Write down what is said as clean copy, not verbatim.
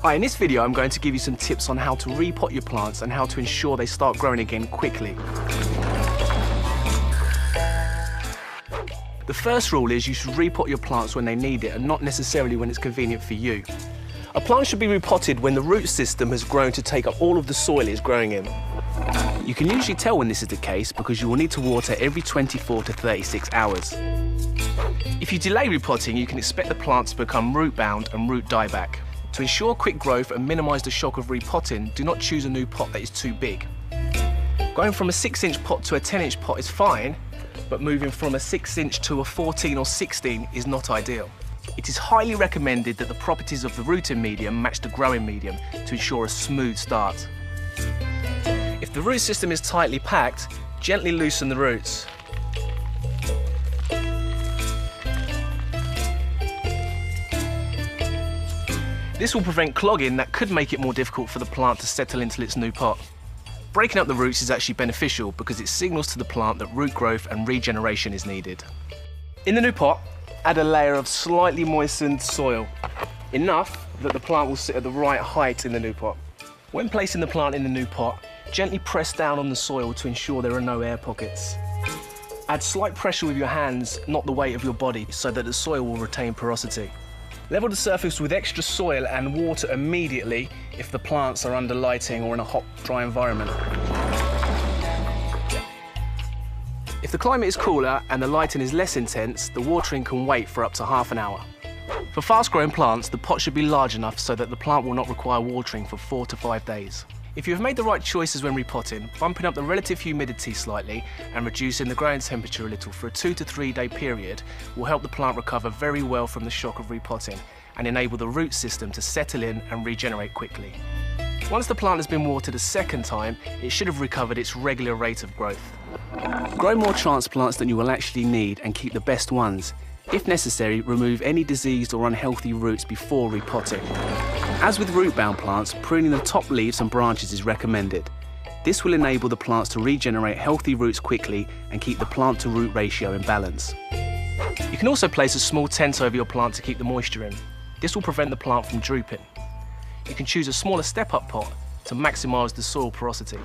Hi, in this video I'm going to give you some tips on how to repot your plants and how to ensure they start growing again quickly. The first rule is you should repot your plants when they need it and not necessarily when it's convenient for you. A plant should be repotted when the root system has grown to take up all of the soil it's growing in. You can usually tell when this is the case because you will need to water every 24 to 36 hours. If you delay repotting, you can expect the plants to become root bound and root dieback. To ensure quick growth and minimise the shock of repotting, do not choose a new pot that is too big. Going from a 6-inch pot to a 10-inch pot is fine, but moving from a 6-inch to a 14 or 16 is not ideal. It is highly recommended that the properties of the rooting medium match the growing medium to ensure a smooth start. If the root system is tightly packed, gently loosen the roots. This will prevent clogging that could make it more difficult for the plant to settle into its new pot. Breaking up the roots is actually beneficial because it signals to the plant that root growth and regeneration is needed. In the new pot, add a layer of slightly moistened soil, enough that the plant will sit at the right height in the new pot. When placing the plant in the new pot, gently press down on the soil to ensure there are no air pockets. Add slight pressure with your hands, not the weight of your body, so that the soil will retain porosity. Level the surface with extra soil and water immediately if the plants are under lighting or in a hot, dry environment. If the climate is cooler and the lighting is less intense, the watering can wait for up to half an hour. For fast-growing plants, the pot should be large enough so that the plant will not require watering for 4 to 5 days. If you have made the right choices when repotting, bumping up the relative humidity slightly and reducing the growing temperature a little for a 2 to 3 day period will help the plant recover very well from the shock of repotting and enable the root system to settle in and regenerate quickly. Once the plant has been watered a second time, it should have recovered its regular rate of growth. Grow more transplants than you will actually need and keep the best ones. If necessary, remove any diseased or unhealthy roots before repotting. As with root-bound plants, pruning the top leaves and branches is recommended. This will enable the plants to regenerate healthy roots quickly and keep the plant-to-root ratio in balance. You can also place a small tent over your plant to keep the moisture in. This will prevent the plant from drooping. You can choose a smaller step-up pot to maximise the soil porosity.